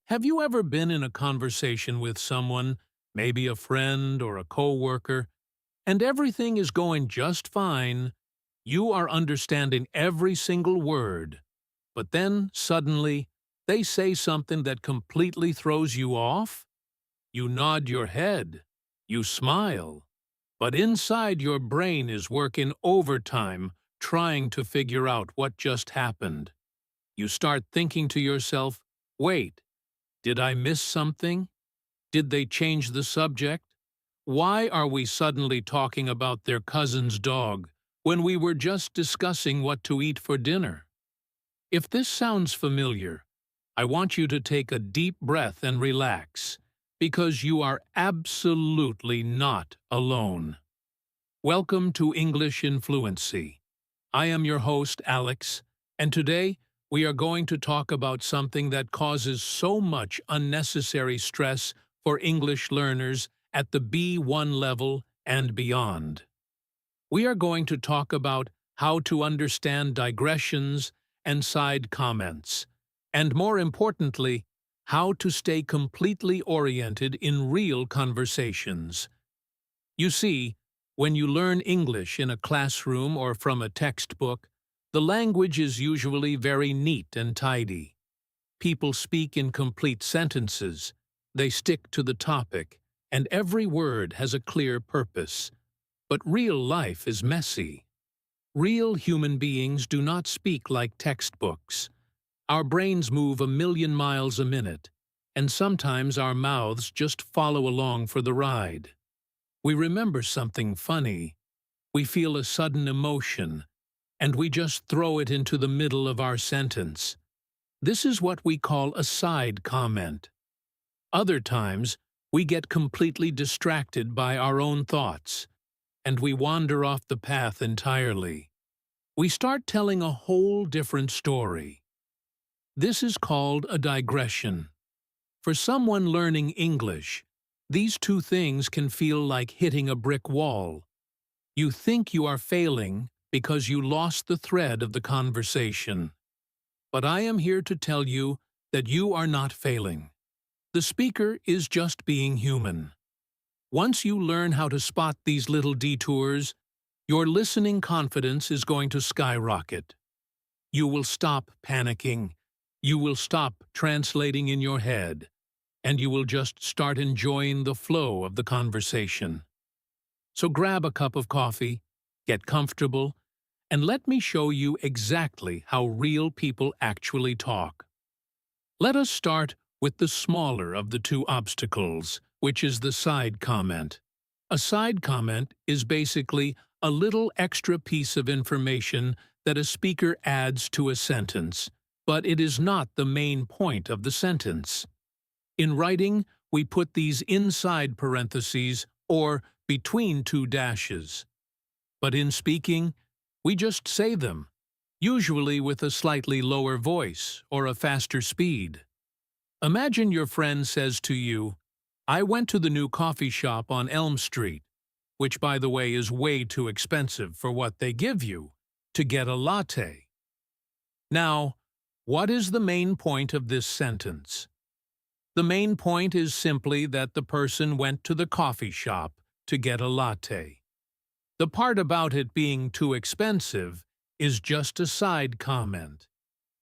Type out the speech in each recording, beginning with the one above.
Have you ever been in a conversation with someone, maybe a friend or a coworker, and everything is going just fine? You are understanding every single word, but then suddenly they say something that completely throws you off? You nod your head, you smile, but inside your brain is working overtime trying to figure out what just happened. You start thinking to yourself, wait, did I miss something? Did they change the subject? Why are we suddenly talking about their cousin's dog when we were just discussing what to eat for dinner? If this sounds familiar, I want you to take a deep breath and relax, because you are absolutely not alone. Welcome to English in Fluency. I am your host, Alex, and today we are going to talk about something that causes so much unnecessary stress for English learners at the B1 level and beyond. We are going to talk about how to understand digressions and side comments, and more importantly, how to stay completely oriented in real conversations. You see, when you learn English in a classroom or from a textbook, the language is usually very neat and tidy. People speak in complete sentences, they stick to the topic, and every word has a clear purpose. But real life is messy. Real human beings do not speak like textbooks. Our brains move 1,000,000 miles a minute, and sometimes our mouths just follow along for the ride. We remember something funny, we feel a sudden emotion, and we just throw it into the middle of our sentence. This is what we call a side comment. Other times, we get completely distracted by our own thoughts, and we wander off the path entirely. We start telling a whole different story. This is called a digression. For someone learning English, these two things can feel like hitting a brick wall. You think you are failing because you lost the thread of the conversation. But I am here to tell you that you are not failing. The speaker is just being human. Once you learn how to spot these little detours, your listening confidence is going to skyrocket. You will stop panicking, you will stop translating in your head, and you will just start enjoying the flow of the conversation. So grab a cup of coffee, get comfortable, and let me show you exactly how real people actually talk. Let us start with the smaller of the two obstacles, which is the side comment. A side comment is basically a little extra piece of information that a speaker adds to a sentence, but it is not the main point of the sentence. In writing, we put these inside parentheses or between two dashes. But in speaking, we just say them, usually with a slightly lower voice or a faster speed. Imagine your friend says to you, "I went to the new coffee shop on Elm Street," which by the way is way too expensive for what they give you, "to get a latte." Now, what is the main point of this sentence? The main point is simply that the person went to the coffee shop to get a latte. The part about it being too expensive is just a side comment.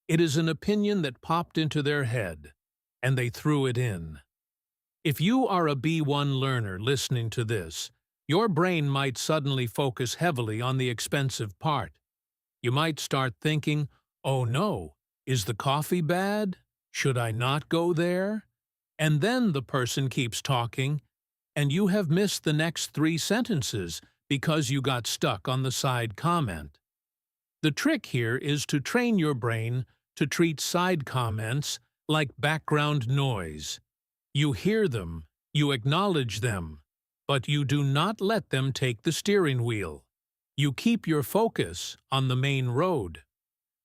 It is an opinion that popped into their head, and they threw it in. If you are a B1 learner listening to this, your brain might suddenly focus heavily on the expensive part. You might start thinking, "Oh no, is the coffee bad? Should I not go there?" And then the person keeps talking, and you have missed the next 3 sentences because you got stuck on the side comment. The trick here is to train your brain to treat side comments like background noise. You hear them, you acknowledge them, but you do not let them take the steering wheel. You keep your focus on the main road.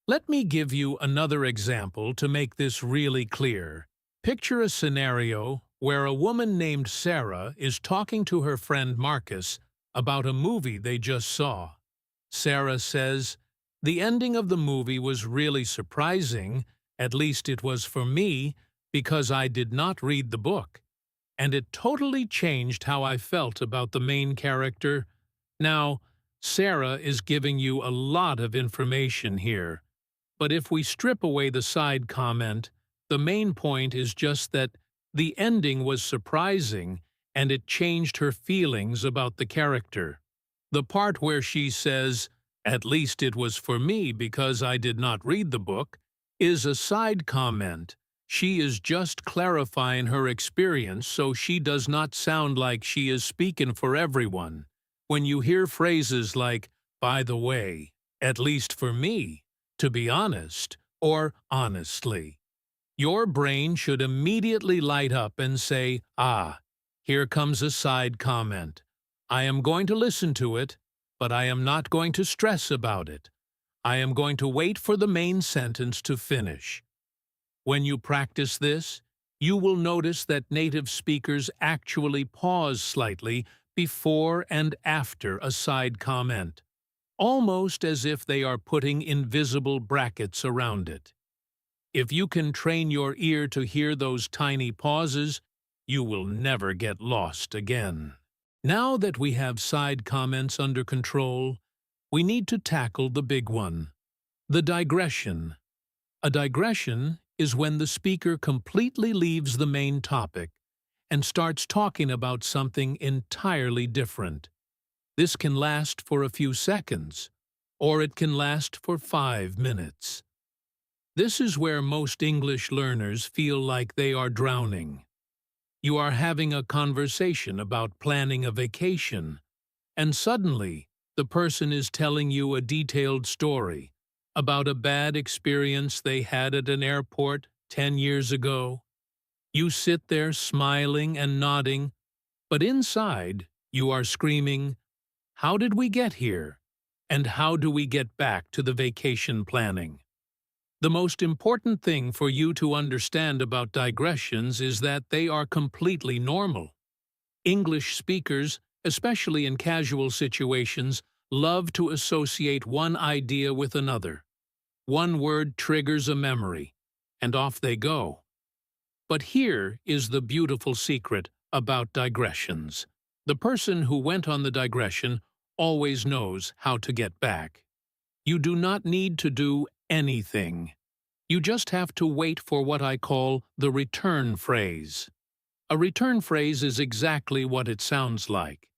Let me give you another example to make this really clear. Picture a scenario where a woman named Sarah is talking to her friend Marcus about a movie they just saw. Sarah says, "The ending of the movie was really surprising, at least it was for me, because I did not read the book, and it totally changed how I felt about the main character. Now, Sarah is giving you a lot of information here, but if we strip away the side comment, the main point is just that the ending was surprising and it changed her feelings about the character. The part where she says, "At least it was for me because I did not read the book," is a side comment. She is just clarifying her experience so she does not sound like she is speaking for everyone. When you hear phrases like, "by the way," "at least for me," "to be honest," or "honestly," your brain should immediately light up and say, "Ah, here comes a side comment. I am going to listen to it, but I am not going to stress about it. I am going to wait for the main sentence to finish." When you practice this, you will notice that native speakers actually pause slightly before and after a side comment, almost as if they are putting invisible brackets around it. If you can train your ear to hear those tiny pauses, you will never get lost again. Now that we have side comments under control, we need to tackle the big one, the digression. A digression is when the speaker completely leaves the main topic and starts talking about something entirely different. This can last for a few seconds, or it can last for 5 minutes. This is where most English learners feel like they are drowning. You are having a conversation about planning a vacation, and suddenly the person is telling you a detailed story about a bad experience they had at an airport 10 years ago. You sit there smiling and nodding, but inside you are screaming, "How did we get here? And how do we get back to the vacation planning?" The most important thing for you to understand about digressions is that they are completely normal. English speakers, especially in casual situations, love to associate one idea with another. One word triggers a memory, and off they go. But here is the beautiful secret about digressions. The person who went on the digression always knows how to get back. You do not need to do anything. You just have to wait for what I call the return phrase. A return phrase is exactly what it sounds like.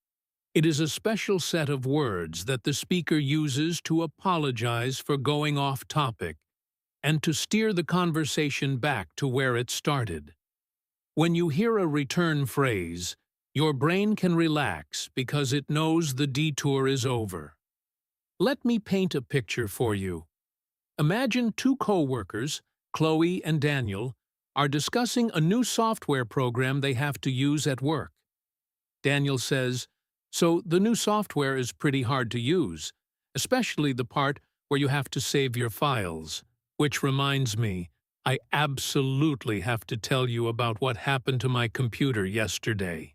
It is a special set of words that the speaker uses to apologize for going off topic and to steer the conversation back to where it started. When you hear a return phrase, your brain can relax because it knows the detour is over. Let me paint a picture for you. Imagine two co-workers, Chloe and Daniel, are discussing a new software program they have to use at work. Daniel says, "So the new software is pretty hard to use, especially the part where you have to save your files. Which reminds me, I absolutely have to tell you about what happened to my computer yesterday.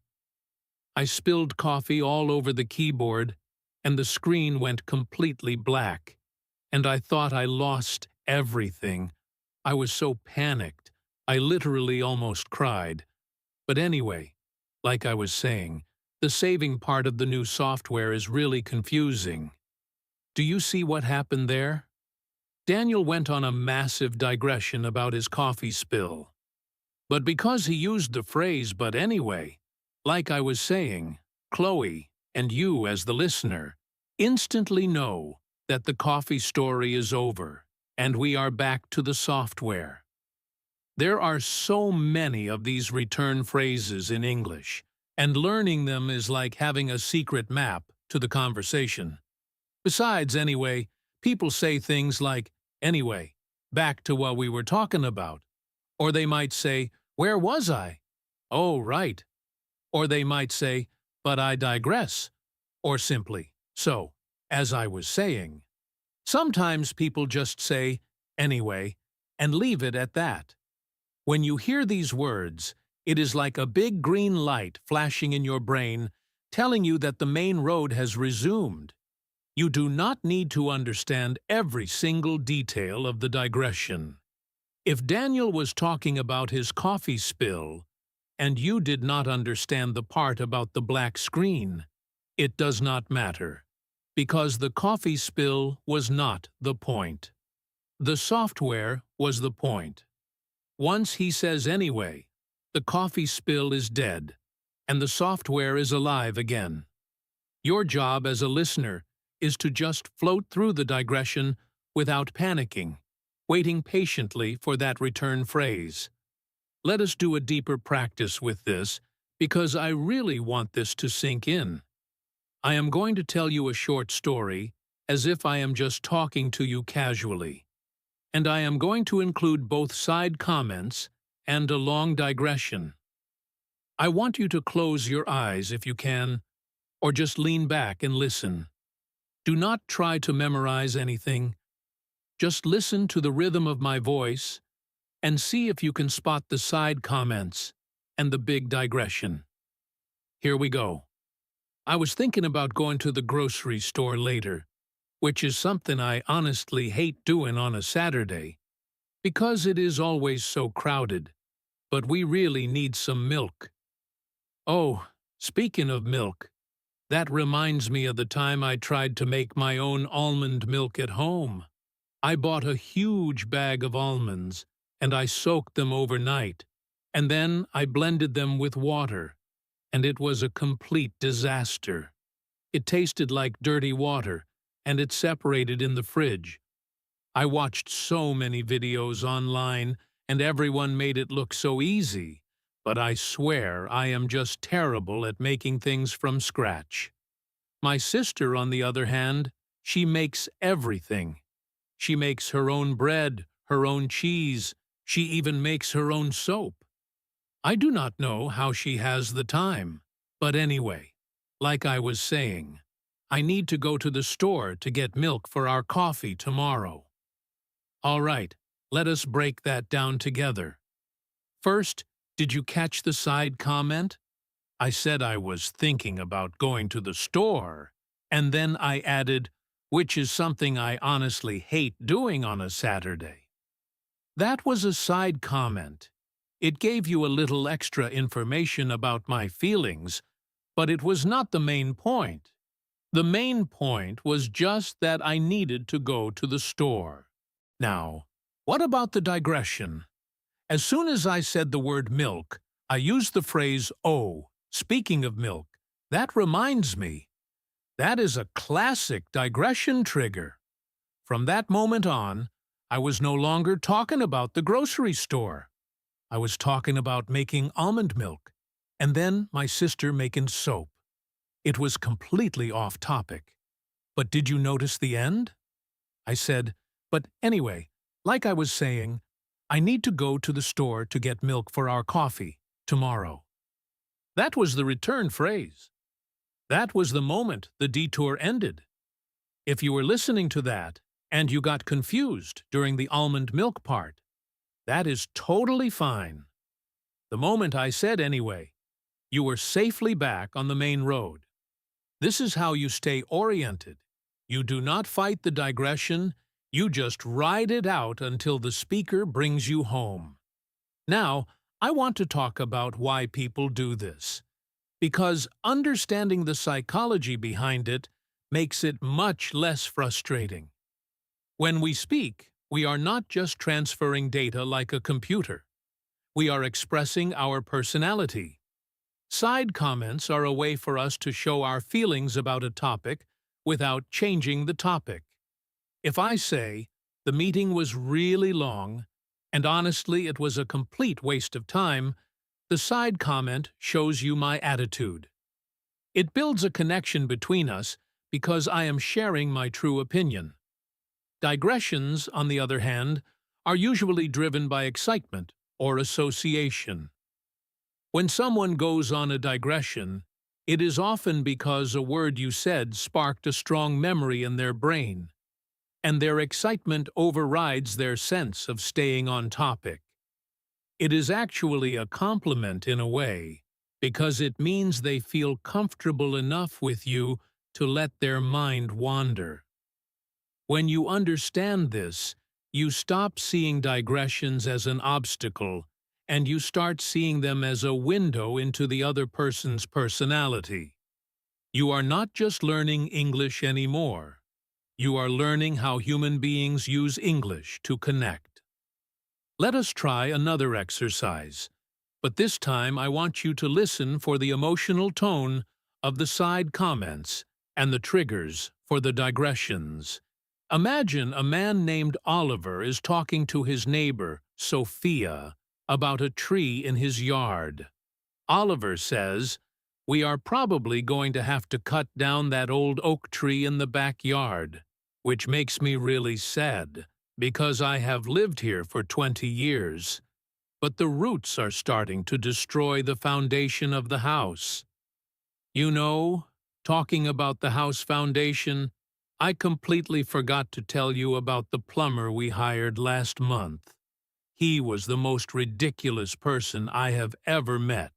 I spilled coffee all over the keyboard, and the screen went completely black. And I thought I lost everything. I was so panicked, I literally almost cried. But anyway, like I was saying, the saving part of the new software is really confusing. Do you see what happened there?" Daniel went on a massive digression about his coffee spill. But because he used the phrase "but anyway," like I was saying, Chloe, and you as the listener, instantly know that the coffee story is over, and we are back to the software. There are so many of these return phrases in English, and learning them is like having a secret map to the conversation. Besides, anyway, people say things like, "Anyway, back to what we were talking about." Or they might say, "Where was I?" "Oh, right." Or they might say, "But I digress." Or simply, "So, as I was saying." Sometimes people just say, "Anyway," and leave it at that. When you hear these words, it is like a big green light flashing in your brain, telling you that the main road has resumed. You do not need to understand every single detail of the digression. If Daniel was talking about his coffee spill, and you did not understand the part about the black screen, it does not matter, because the coffee spill was not the point. The software was the point. Once he says anyway, the coffee spill is dead, and the software is alive again. Your job as a listener is to just float through the digression without panicking, waiting patiently for that return phrase. Let us do a deeper practice with this, because I really want this to sink in. I am going to tell you a short story, as if I am just talking to you casually. And I am going to include both side comments and a long digression. I want you to close your eyes if you can, or just lean back and listen. Do not try to memorize anything. Just listen to the rhythm of my voice and see if you can spot the side comments and the big digression. Here we go. I was thinking about going to the grocery store later, which is something I honestly hate doing on a Saturday, because it is always so crowded, but we really need some milk. Oh, speaking of milk, that reminds me of the time I tried to make my own almond milk at home. I bought a huge bag of almonds, and I soaked them overnight, and then I blended them with water, and it was a complete disaster. It tasted like dirty water, and it separated in the fridge. I watched so many videos online, and everyone made it look so easy, but I swear I am just terrible at making things from scratch. My sister, on the other hand, she makes everything. She makes her own bread, her own cheese, she even makes her own soap. I do not know how she has the time, but anyway, like I was saying, I need to go to the store to get milk for our coffee tomorrow. All right, let us break that down together. First, did you catch the side comment? I said I was thinking about going to the store, and then I added, which is something I honestly hate doing on a Saturday. That was a side comment. It gave you a little extra information about my feelings, but it was not the main point. The main point was just that I needed to go to the store. Now, what about the digression? As soon as I said the word milk, I used the phrase, "Oh, speaking of milk, that reminds me." That is a classic digression trigger. From that moment on, I was no longer talking about the grocery store. I was talking about making almond milk, and then my sister making soap. It was completely off topic. But did you notice the end? I said, but anyway, like I was saying, I need to go to the store to get milk for our coffee tomorrow. That was the return phrase. That was the moment the detour ended. If you were listening to that, and you got confused during the almond milk part, that is totally fine. The moment I said anyway, you were safely back on the main road. This is how you stay oriented. You do not fight the digression, you just ride it out until the speaker brings you home. Now, I want to talk about why people do this, because understanding the psychology behind it makes it much less frustrating. When we speak, we are not just transferring data like a computer. We are expressing our personality. Side comments are a way for us to show our feelings about a topic without changing the topic. If I say, the meeting was really long, and honestly it was a complete waste of time, the side comment shows you my attitude. It builds a connection between us because I am sharing my true opinion. Digressions, on the other hand, are usually driven by excitement or association. When someone goes on a digression, it is often because a word you said sparked a strong memory in their brain, and their excitement overrides their sense of staying on topic. It is actually a compliment in a way, because it means they feel comfortable enough with you to let their mind wander. When you understand this, You stop seeing digressions as an obstacle, and you start seeing them as a window into the other person's personality. You are not just learning English anymore. You are learning how human beings use English to connect. Let us try another exercise, but this time I want you to listen for the emotional tone of the side comments and the triggers for the digressions. Imagine a man named Oliver is talking to his neighbor, Sophia, about a tree in his yard. Oliver says, "We are probably going to have to cut down that old oak tree in the backyard, which makes me really sad, because I have lived here for 20 years. But the roots are starting to destroy the foundation of the house. You know, talking about the house foundation, I completely forgot to tell you about the plumber we hired last month. He was the most ridiculous person I have ever met.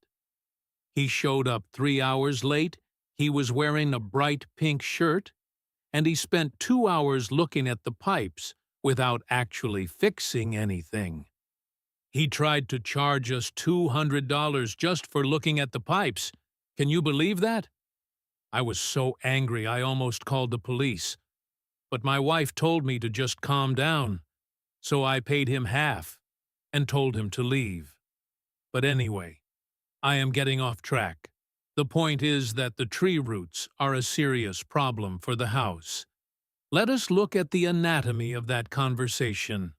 He showed up 3 hours late, he was wearing a bright pink shirt, and he spent 2 hours looking at the pipes without actually fixing anything. He tried to charge us $200 just for looking at the pipes. Can you believe that? I was so angry I almost called the police. But my wife told me to just calm down, so I paid him half and told him to leave. But anyway, I am getting off track. The point is that the tree roots are a serious problem for the house. Let us look at the anatomy of that conversation.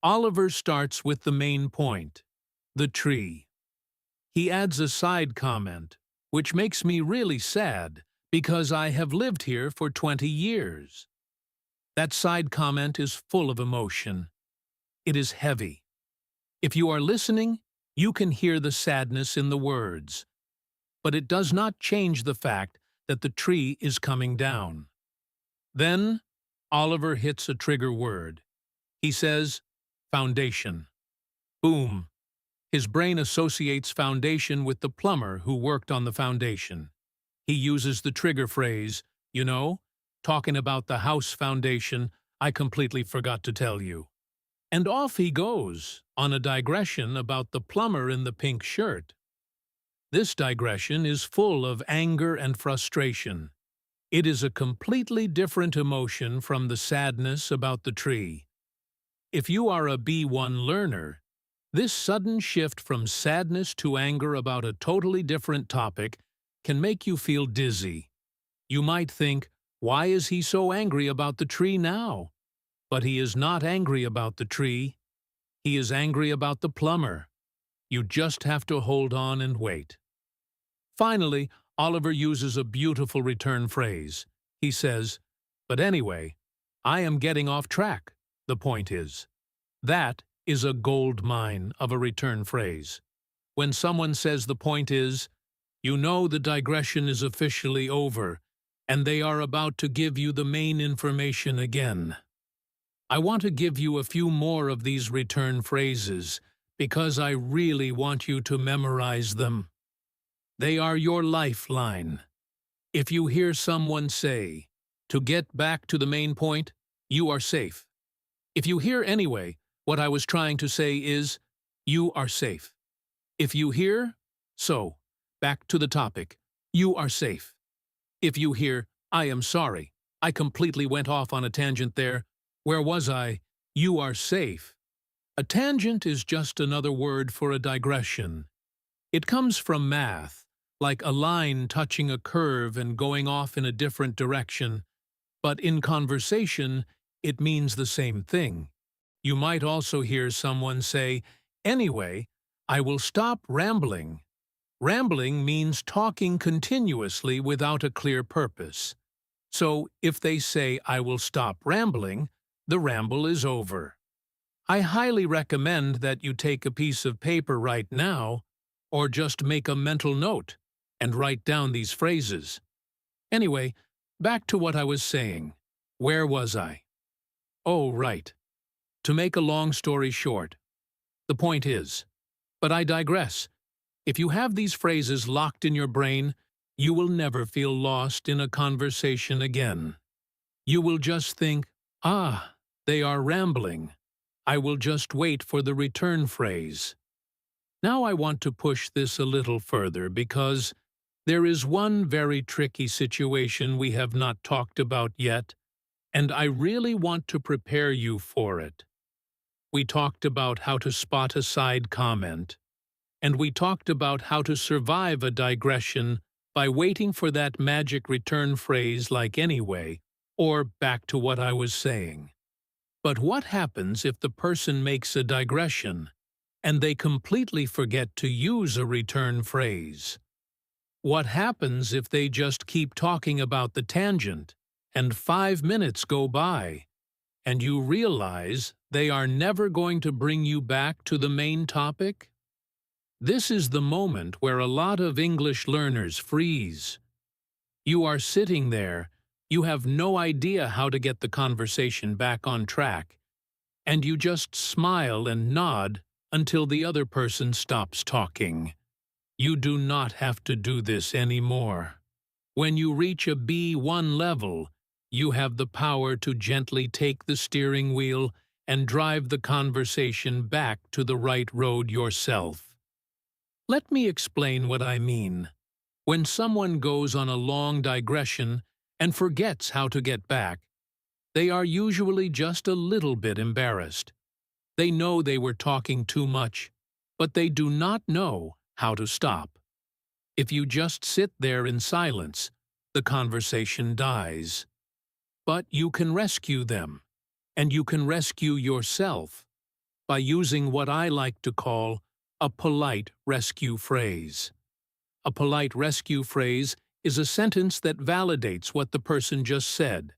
Oliver starts with the main point, the tree. He adds a side comment, which makes me really sad because I have lived here for 20 years. That side comment is full of emotion. It is heavy. If you are listening, you can hear the sadness in the words. But it does not change the fact that the tree is coming down. Then, Oliver hits a trigger word. He says, foundation. Boom. His brain associates foundation with the plumber who worked on the foundation. He uses the trigger phrase, you know, talking about the house foundation, I completely forgot to tell you. And off he goes, on a digression about the plumber in the pink shirt. This digression is full of anger and frustration. It is a completely different emotion from the sadness about the tree. If you are a B1 learner, this sudden shift from sadness to anger about a totally different topic can make you feel dizzy. You might think, why is he so angry about the tree now? But he is not angry about the tree. He is angry about the plumber. You just have to hold on and wait. Finally, Oliver uses a beautiful return phrase. He says, but anyway, I am getting off track, the point is. That is a gold mine of a return phrase. When someone says the point is, you know the digression is officially over, and they are about to give you the main information again. I want to give you a few more of these return phrases, because I really want you to memorize them. They are your lifeline. If you hear someone say, to get back to the main point, you are safe. If you hear anyway, what I was trying to say is, you are safe. If you hear, so, back to the topic, you are safe. If you hear, I am sorry, I completely went off on a tangent there. Where was I? You are safe. A tangent is just another word for a digression. It comes from math, like a line touching a curve and going off in a different direction, but in conversation, it means the same thing. You might also hear someone say, anyway, I will stop rambling. Rambling means talking continuously without a clear purpose. So if they say, I will stop rambling, the ramble is over. I highly recommend that you take a piece of paper right now, or just make a mental note and write down these phrases. Anyway, back to what I was saying. Where was I? Oh, right. To make a long story short, the point is, but I digress. If you have these phrases locked in your brain, you will never feel lost in a conversation again. You will just think, ah, They are rambling. I will just wait for the return phrase. Now I want to push this a little further because there is one very tricky situation we have not talked about yet, and I really want to prepare you for it. We talked about how to spot a side comment, and we talked about how to survive a digression by waiting for that magic return phrase like anyway, or back to what I was saying. But what happens if the person makes a digression and they completely forget to use a return phrase? What happens if they just keep talking about the tangent and 5 minutes go by and you realize they are never going to bring you back to the main topic? This is the moment where a lot of English learners freeze. You are sitting there, you have no idea how to get the conversation back on track, and you just smile and nod until the other person stops talking. You do not have to do this anymore. When you reach a B1 level, you have the power to gently take the steering wheel and drive the conversation back to the right road yourself. Let me explain what I mean. When someone goes on a long digression and forgets how to get back, they are usually just a little bit embarrassed. They know they were talking too much, but they do not know how to stop. If you just sit there in silence, the conversation dies. But you can rescue them, and you can rescue yourself by using what I like to call a polite rescue phrase. A polite rescue phrase is a sentence that validates what the person just said,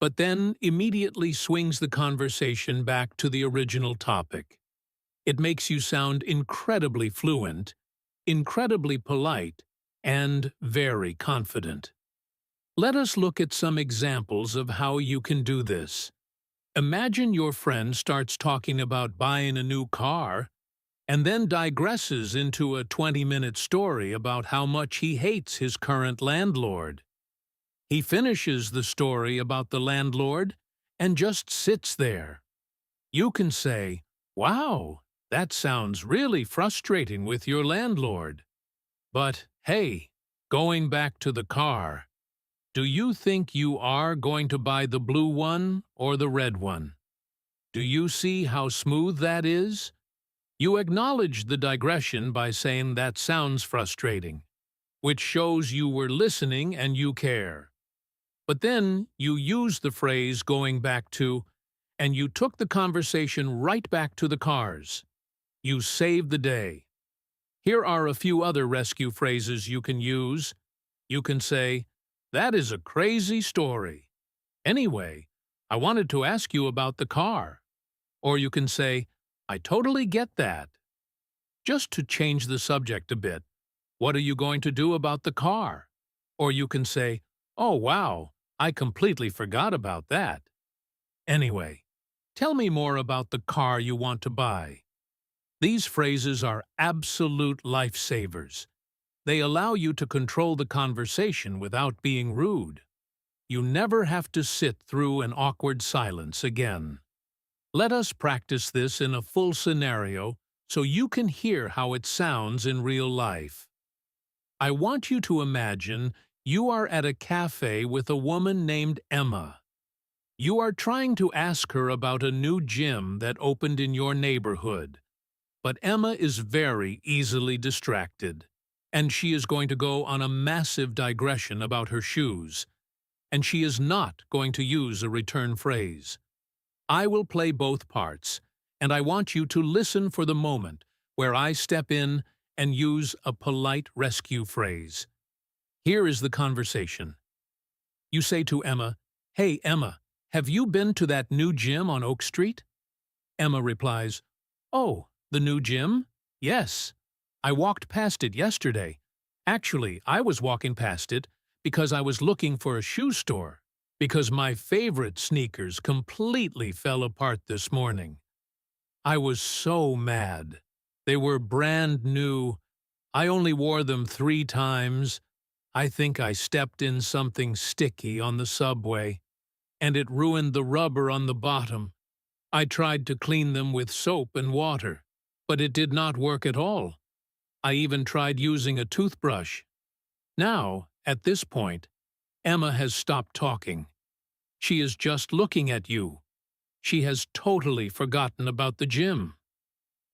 but then immediately swings the conversation back to the original topic. It makes you sound incredibly fluent, incredibly polite, and very confident. Let us look at some examples of how you can do this. Imagine your friend starts talking about buying a new car and then digresses into a 20-minute story about how much he hates his current landlord. He finishes the story about the landlord and just sits there. You can say, "Wow, that sounds really frustrating with your landlord. But hey, going back to the car, do you think you are going to buy the blue one or the red one? Do you see how smooth that is?" You acknowledge the digression by saying that sounds frustrating, which shows you were listening and you care. But then you use the phrase going back to, and you took the conversation right back to the cars. You saved the day. Here are a few other rescue phrases you can use. You can say, "That is a crazy story. Anyway, I wanted to ask you about the car." Or you can say, "I totally get that." Just to change the subject a bit, "What are you going to do about the car?" Or you can say, "Oh wow, I completely forgot about that. Anyway, tell me more about the car you want to buy." These phrases are absolute lifesavers. They allow you to control the conversation without being rude. You never have to sit through an awkward silence again. Let us practice this in a full scenario so you can hear how it sounds in real life. I want you to imagine you are at a cafe with a woman named Emma. You are trying to ask her about a new gym that opened in your neighborhood. But Emma is very easily distracted, and she is going to go on a massive digression about her shoes, and she is not going to use a return phrase. I will play both parts, and I want you to listen for the moment where I step in and use a polite rescue phrase. Here is the conversation. You say to Emma, "Hey Emma, have you been to that new gym on Oak Street?" Emma replies, "Oh, the new gym? Yes. I walked past it yesterday. Actually, I was walking past it because I was looking for a shoe store, because my favorite sneakers completely fell apart this morning. I was so mad. They were brand new. I only wore them 3 times. I think I stepped in something sticky on the subway. and it ruined the rubber on the bottom. I tried to clean them with soap and water, but it did not work at all. I even tried using a toothbrush. Now, at this point, Emma has stopped talking. She is just looking at you. She has totally forgotten about the gym.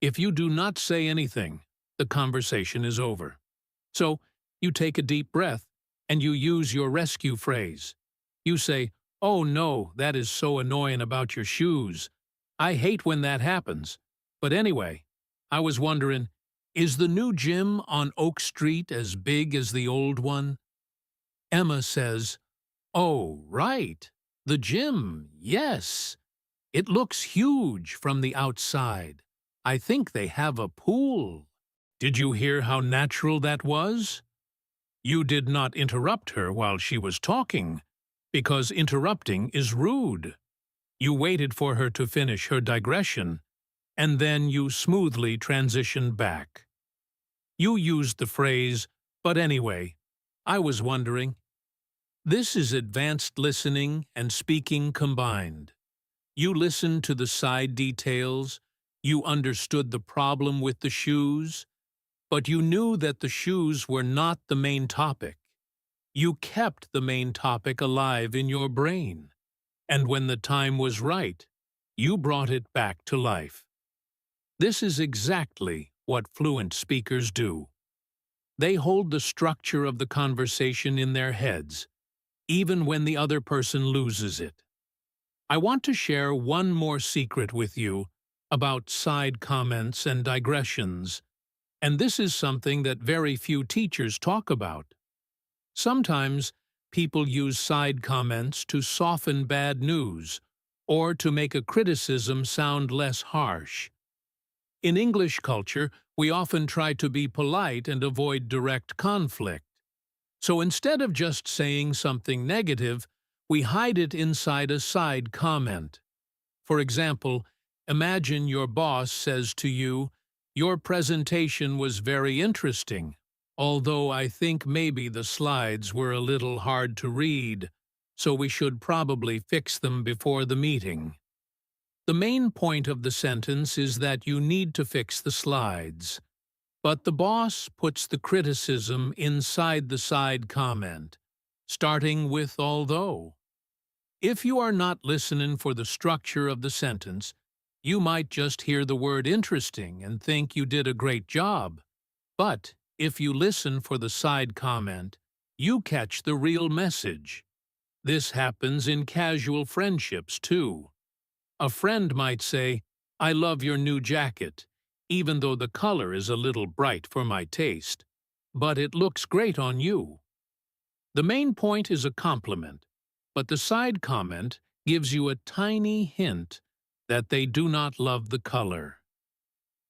If you do not say anything, the conversation is over. So, you take a deep breath, and you use your rescue phrase. You say, "Oh no, that is so annoying about your shoes. I hate when that happens. But anyway, I was wondering, is the new gym on Oak Street as big as the old one?" Emma says, "Oh, right. The gym, yes. It looks huge from the outside. I think they have a pool." Did you hear how natural that was? You did not interrupt her while she was talking, because interrupting is rude. You waited for her to finish her digression, and then you smoothly transitioned back. You used the phrase, "But anyway, I was wondering." This is advanced listening and speaking combined. You listened to the side details, you understood the problem with the shoes, but you knew that the shoes were not the main topic. You kept the main topic alive in your brain, and when the time was right, you brought it back to life. This is exactly what fluent speakers do. They hold the structure of the conversation in their heads, even when the other person loses it. I want to share one more secret with you about side comments and digressions, and this is something that very few teachers talk about. Sometimes people use side comments to soften bad news or to make a criticism sound less harsh. In English culture, we often try to be polite and avoid direct conflict. So instead of just saying something negative, we hide it inside a side comment. For example, imagine your boss says to you, "Your presentation was very interesting, although I think maybe the slides were a little hard to read, so we should probably fix them before the meeting." The main point of the sentence is that you need to fix the slides. But the boss puts the criticism inside the side comment, starting with "although." If you are not listening for the structure of the sentence, you might just hear the word "interesting" and think you did a great job. But if you listen for the side comment, you catch the real message. This happens in casual friendships, too. A friend might say, "I love your new jacket, even though the color is a little bright for my taste, but it looks great on you." The main point is a compliment, but the side comment gives you a tiny hint that they do not love the color.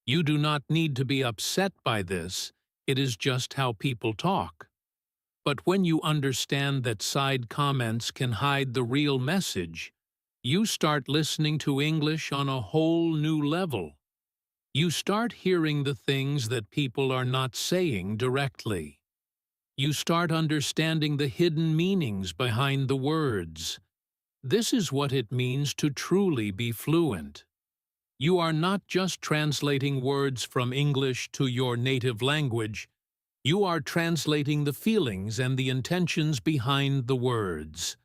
You do not need to be upset by this, it is just how people talk. But when you understand that side comments can hide the real message, you start listening to English on a whole new level. You start hearing the things that people are not saying directly. You start understanding the hidden meanings behind the words. This is what it means to truly be fluent. You are not just translating words from English to your native language, you are translating the feelings and the intentions behind the words.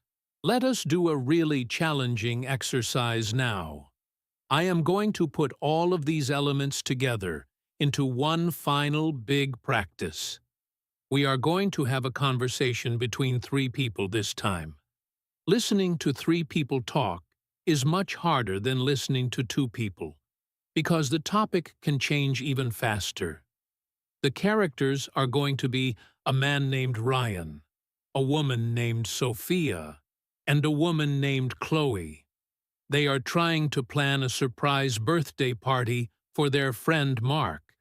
Let us do a really challenging exercise now. I am going to put all of these elements together into one final big practice. We are going to have a conversation between three people this time. Listening to three people talk is much harder than listening to two people, because the topic can change even faster. The characters are going to be a man named Ryan, a woman named Sophia, and a woman named Chloe. They are trying to plan a surprise birthday party for their friend Mark.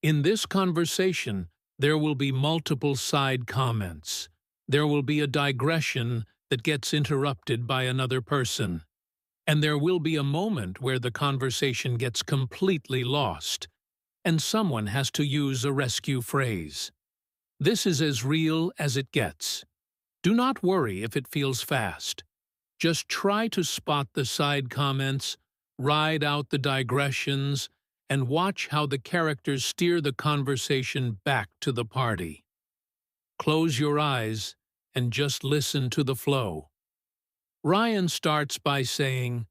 In this conversation, there will be multiple side comments. There will be a digression that gets interrupted by another person. And there will be a moment where the conversation gets completely lost, and someone has to use a rescue phrase. This is as real as it gets. Do not worry if it feels fast. Just try to spot the side comments, ride out the digressions, and watch how the characters steer the conversation back to the party. Close your eyes and just listen to the flow. Ryan starts by saying,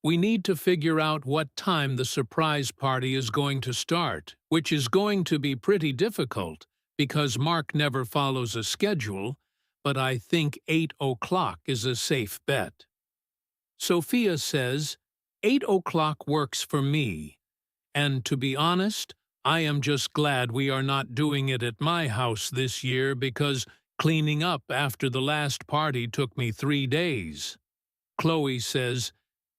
"We need to figure out what time the surprise party is going to start, which is going to be pretty difficult because Mark never follows a schedule, but I think 8 o'clock is a safe bet." Sophia says, "8 o'clock works for me, and to be honest, I am just glad we are not doing it at my house this year because cleaning up after the last party took me 3 days." Chloe says,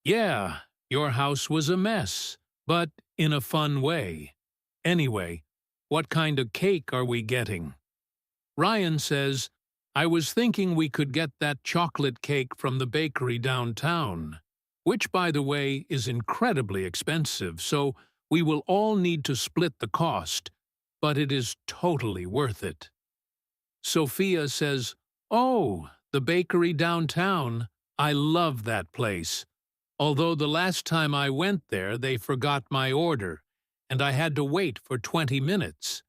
"Yeah, your house was a mess, but in a fun way. Anyway, what kind of cake are we getting?" Ryan says, "I was thinking we could get that chocolate cake from the bakery downtown, which, by the way, is incredibly expensive, so we will all need to split the cost, but it is totally worth it." Sophia says, "Oh, the bakery downtown. I love that place. Although the last time I went there, they forgot my order, and I had to wait for 20 minutes.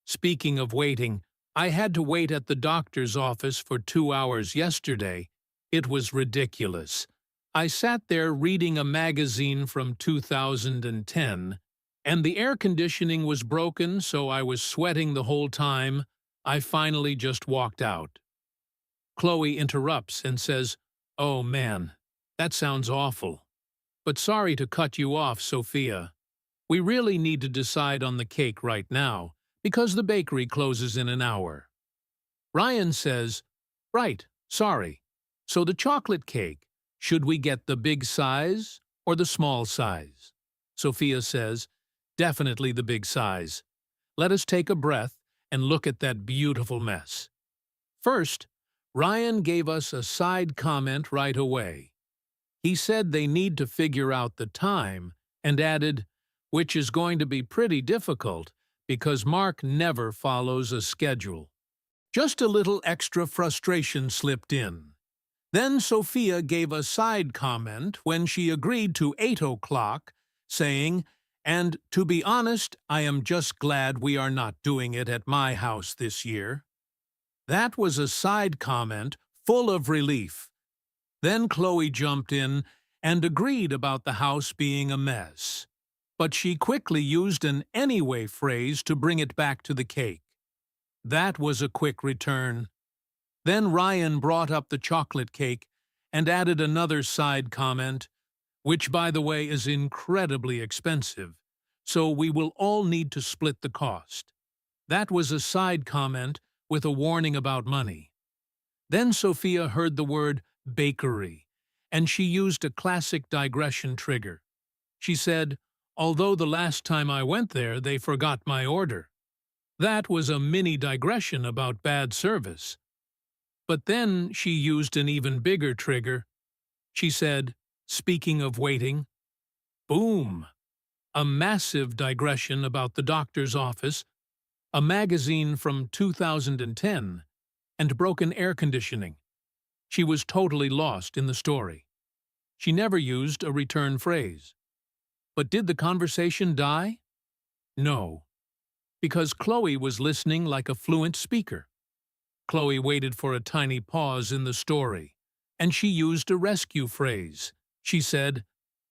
Speaking of waiting, I had to wait at the doctor's office for 2 hours yesterday. It was ridiculous. I sat there reading a magazine from 2010, and the air conditioning was broken, so I was sweating the whole time. I finally just walked out." Chloe interrupts and says, "Oh man, that sounds awful. But sorry to cut you off, Sophia. We really need to decide on the cake right now, because the bakery closes in an hour." Ryan says, "Right, sorry. So the chocolate cake, should we get the big size or the small size?" Sophia says, "Definitely the big size. Let us take a breath and look at that beautiful mess." First, Ryan gave us a side comment right away. He said they need to figure out the time and added, "which is going to be pretty difficult because Mark never follows a schedule." Just a little extra frustration slipped in. Then Sophia gave a side comment when she agreed to 8 o'clock, saying, "And to be honest, I am just glad we are not doing it at my house this year." That was a side comment full of relief. Then Chloe jumped in and agreed about the house being a mess. But she quickly used an "anyway" phrase to bring it back to the cake. That was a quick return. Then Ryan brought up the chocolate cake and added another side comment, which, by the way, is incredibly expensive, so we will all need to split the cost. That was a side comment with a warning about money. Then Sophia heard the word bakery, and she used a classic digression trigger. She said, "Although the last time I went there, they forgot my order." That was a mini digression about bad service. But then she used an even bigger trigger. She said, "Speaking of waiting," boom! A massive digression about the doctor's office, a magazine from 2010, and broken air conditioning. She was totally lost in the story. She never used a return phrase. But did the conversation die? No, because Chloe was listening like a fluent speaker. Chloe waited for a tiny pause in the story, and she used a rescue phrase. She said,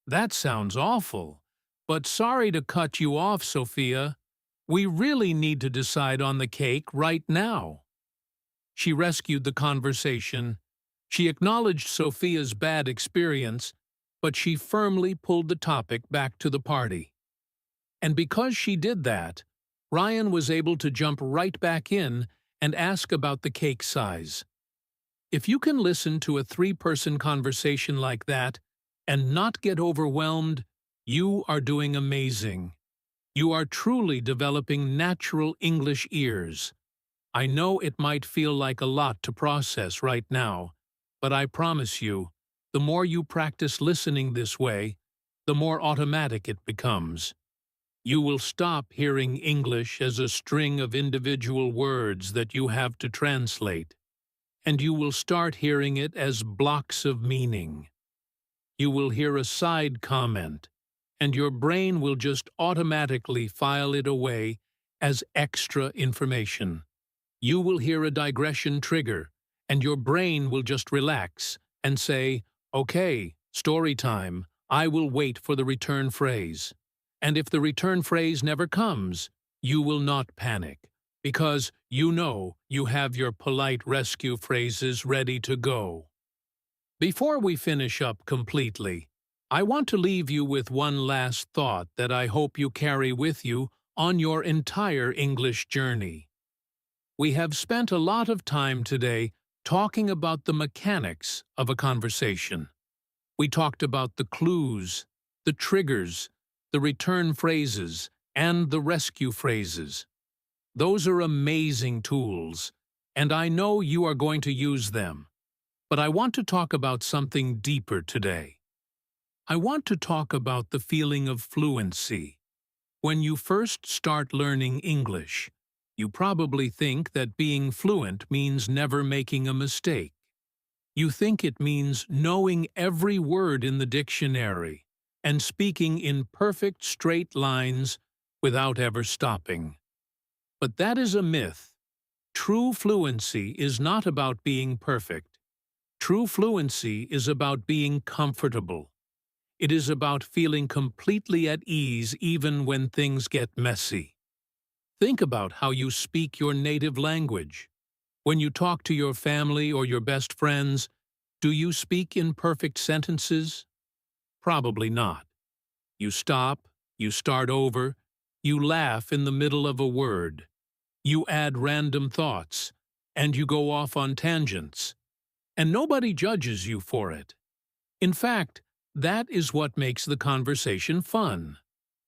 "That sounds awful, but sorry to cut you off, Sophia. We really need to decide on the cake right now." She rescued the conversation. She acknowledged Sophia's bad experience, but she firmly pulled the topic back to the party. And because she did that, Ryan was able to jump right back in and ask about the cake size. If you can listen to a 3-person conversation like that and not get overwhelmed, you are doing amazing. You are truly developing natural English ears. I know it might feel like a lot to process right now, but I promise you, the more you practice listening this way, the more automatic it becomes. You will stop hearing English as a string of individual words that you have to translate. and you will start hearing it as blocks of meaning. You will hear a side comment, and your brain will just automatically file it away as extra information. You will hear a digression trigger, and your brain will just relax and say, "Okay, story time, I will wait for the return phrase." And if the return phrase never comes, you will not panic, because you know you have your polite rescue phrases ready to go. Before we finish up completely, I want to leave you with one last thought that I hope you carry with you on your entire English journey. We have spent a lot of time today talking about the mechanics of a conversation. We talked about the clues, the triggers, the return phrases, and the rescue phrases. Those are amazing tools, and I know you are going to use them. But I want to talk about something deeper today. I want to talk about the feeling of fluency. When you first start learning English, you probably think that being fluent means never making a mistake. You think it means knowing every word in the dictionary and speaking in perfect straight lines without ever stopping. But that is a myth. True fluency is not about being perfect. True fluency is about being comfortable. It is about feeling completely at ease even when things get messy. Think about how you speak your native language. When you talk to your family or your best friends, do you speak in perfect sentences? Probably not. You stop, you start over, you laugh in the middle of a word, you add random thoughts, and you go off on tangents. And nobody judges you for it. In fact, that is what makes the conversation fun.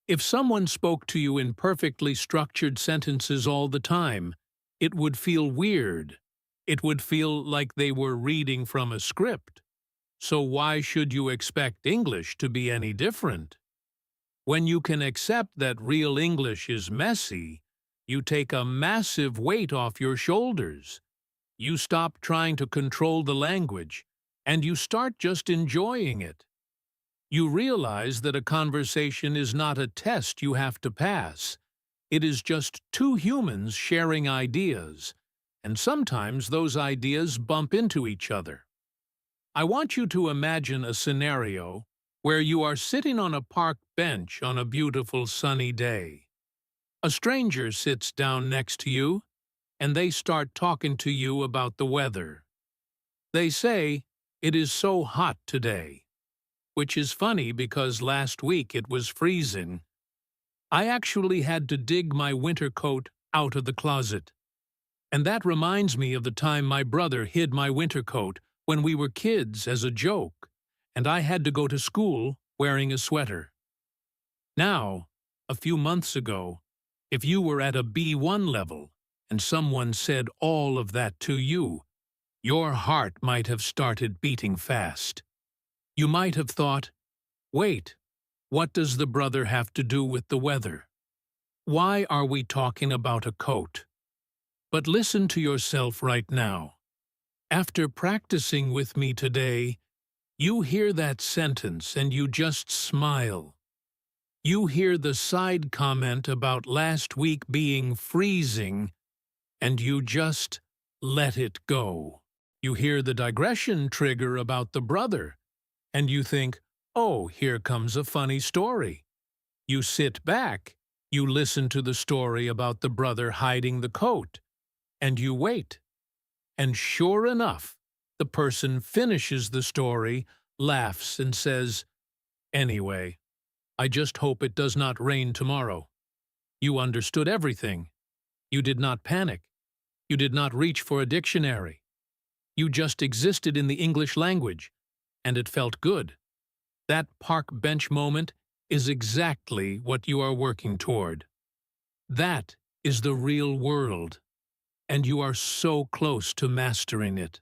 If someone spoke to you in perfectly structured sentences all the time, it would feel weird. It would feel like they were reading from a script. So why should you expect English to be any different? When you can accept that real English is messy, you take a massive weight off your shoulders. You stop trying to control the language, and you start just enjoying it. You realize that a conversation is not a test you have to pass. It is just two humans sharing ideas, and sometimes those ideas bump into each other. I want you to imagine a scenario where you are sitting on a park bench on a beautiful sunny day. A stranger sits down next to you, and they start talking to you about the weather. They say, "It is so hot today," which is funny because last week it was freezing. I actually had to dig my winter coat out of the closet. And that reminds me of the time my brother hid my winter coat when we were kids as a joke, and I had to go to school wearing a sweater. Now, a few months ago, if you were at a B1 level, and someone said all of that to you, your heart might have started beating fast. You might have thought, "Wait, what does the brother have to do with the weather? Why are we talking about a coat?" But listen to yourself right now. After practicing with me today, you hear that sentence and you just smile. You hear the side comment about last week being freezing, and you just let it go. You hear the digression trigger about the brother, and you think, "Oh, here comes a funny story." You sit back, you listen to the story about the brother hiding the coat, and you wait. And sure enough, the person finishes the story, laughs, and says, "Anyway, I just hope it does not rain tomorrow." You understood everything. You did not panic. You did not reach for a dictionary. You just existed in the English language, and it felt good. That park bench moment is exactly what you are working toward. That is the real world, and you are so close to mastering it.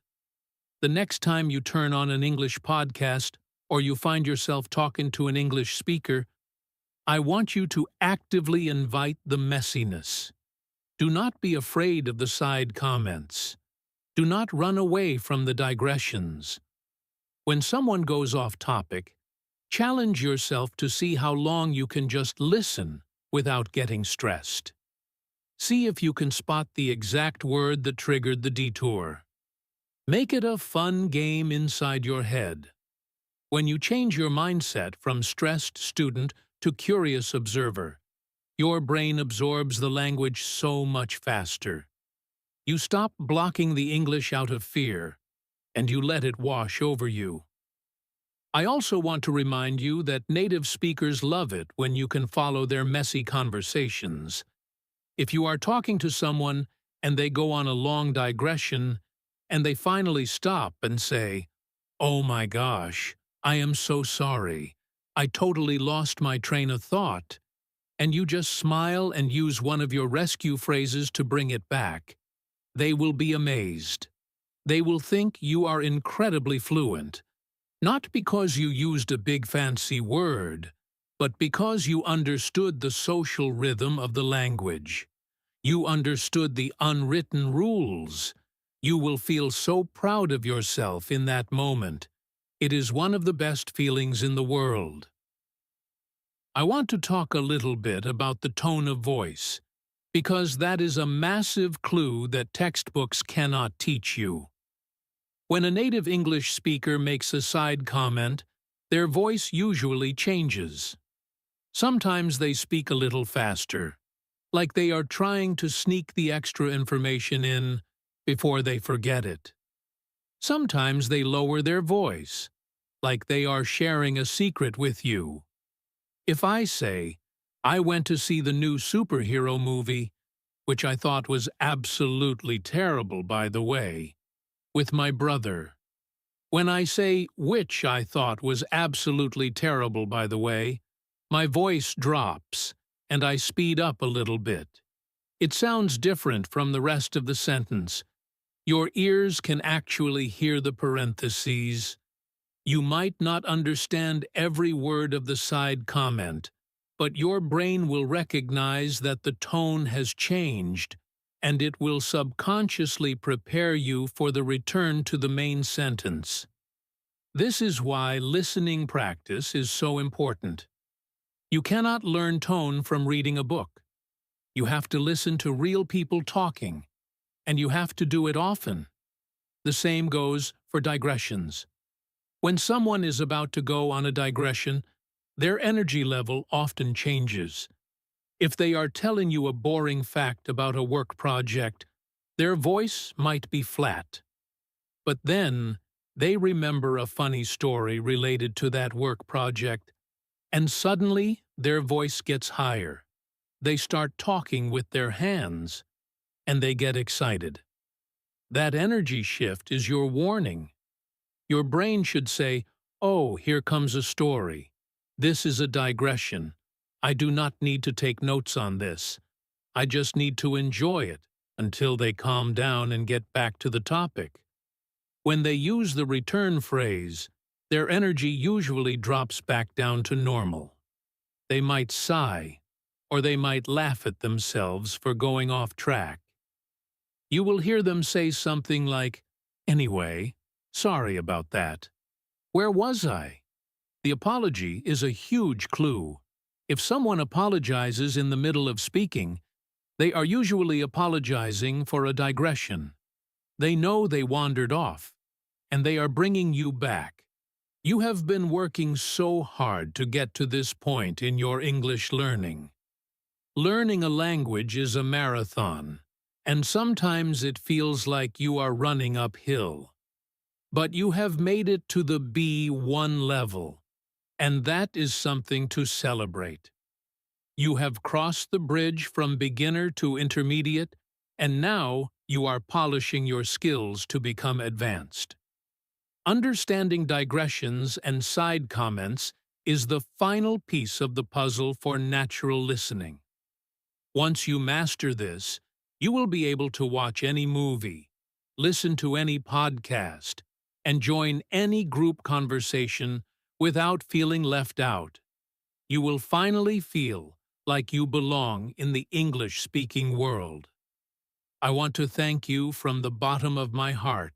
The next time you turn on an English podcast or you find yourself talking to an English speaker, I want you to actively invite the messiness. Do not be afraid of the side comments. Do not run away from the digressions. When someone goes off topic, challenge yourself to see how long you can just listen without getting stressed. See if you can spot the exact word that triggered the detour. Make it a fun game inside your head. When you change your mindset from stressed student to curious observer, your brain absorbs the language so much faster. You stop blocking the English out of fear, and you let it wash over you. I also want to remind you that native speakers love it when you can follow their messy conversations. If you are talking to someone and they go on a long digression, and they finally stop and say, "Oh my gosh, I am so sorry. I totally lost my train of thought," and you just smile and use one of your rescue phrases to bring it back, they will be amazed. They will think you are incredibly fluent, not because you used a big fancy word, but because you understood the social rhythm of the language. You understood the unwritten rules. You will feel so proud of yourself in that moment. It is one of the best feelings in the world. I want to talk a little bit about the tone of voice, because that is a massive clue that textbooks cannot teach you. When a native English speaker makes a side comment, their voice usually changes. Sometimes they speak a little faster, like they are trying to sneak the extra information in before they forget it. Sometimes they lower their voice, like they are sharing a secret with you. If I say, "I went to see the new superhero movie," which I thought was absolutely terrible, by the way, with my brother. When I say "which I thought was absolutely terrible, by the way," my voice drops, and I speed up a little bit. It sounds different from the rest of the sentence. Your ears can actually hear the parentheses. You might not understand every word of the side comment, but your brain will recognize that the tone has changed, and it will subconsciously prepare you for the return to the main sentence. This is why listening practice is so important. You cannot learn tone from reading a book. You have to listen to real people talking, and you have to do it often. The same goes for digressions. When someone is about to go on a digression, their energy level often changes. If they are telling you a boring fact about a work project, their voice might be flat. But then, they remember a funny story related to that work project, and suddenly their voice gets higher. They start talking with their hands, and they get excited. That energy shift is your warning. Your brain should say, "Oh, here comes a story. This is a digression. I do not need to take notes on this. I just need to enjoy it until they calm down and get back to the topic." When they use the return phrase, their energy usually drops back down to normal. They might sigh, or they might laugh at themselves for going off track. You will hear them say something like, "Anyway, sorry about that. Where was I?" The apology is a huge clue. If someone apologizes in the middle of speaking, they are usually apologizing for a digression. They know they wandered off, and they are bringing you back. You have been working so hard to get to this point in your English learning. Learning a language is a marathon, and sometimes it feels like you are running uphill. But you have made it to the B1 level, and that is something to celebrate. You have crossed the bridge from beginner to intermediate, and now you are polishing your skills to become advanced. Understanding digressions and side comments is the final piece of the puzzle for natural listening. Once you master this, you will be able to watch any movie, listen to any podcast, and join any group conversation without feeling left out. You will finally feel like you belong in the English-speaking world. I want to thank you from the bottom of my heart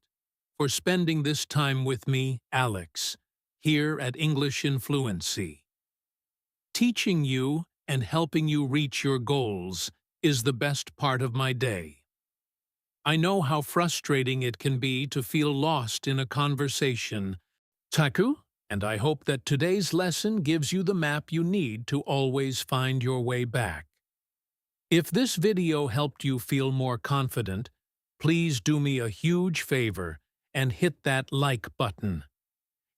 for spending this time with me, Alex, here at English in Fluency. Teaching you and helping you reach your goals is the best part of my day. I know how frustrating it can be to feel lost in a conversation. Taku, and I hope that today's lesson gives you the map you need to always find your way back. If this video helped you feel more confident, please do me a huge favor and hit that like button.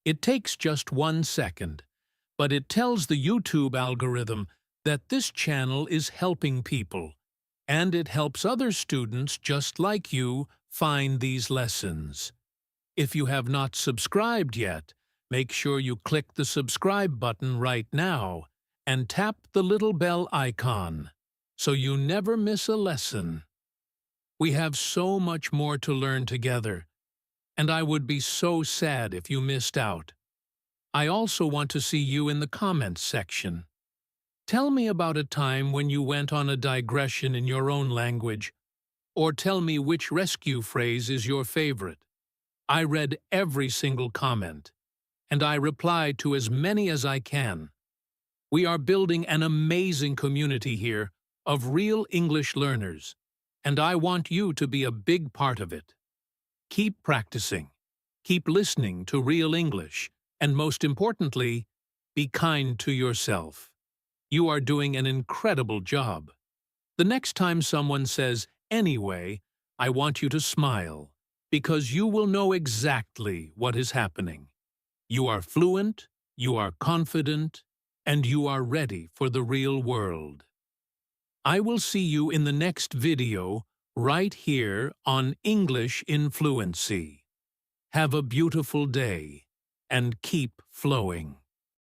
It takes just 1 second, but it tells the YouTube algorithm that this channel is helping people, and it helps other students just like you find these lessons. If you have not subscribed yet, make sure you click the subscribe button right now and tap the little bell icon so you never miss a lesson. We have so much more to learn together, and I would be so sad if you missed out. I also want to see you in the comments section. Tell me about a time when you went on a digression in your own language, or tell me which rescue phrase is your favorite. I read every single comment, and I replied to as many as I can. We are building an amazing community here of real English learners, and I want you to be a big part of it. Keep practicing, keep listening to real English, and most importantly, be kind to yourself. You are doing an incredible job. The next time someone says, "Anyway," I want you to smile, because you will know exactly what is happening. You are fluent, you are confident, and you are ready for the real world. I will see you in the next video right here on English in Fluency. Have a beautiful day and keep flowing.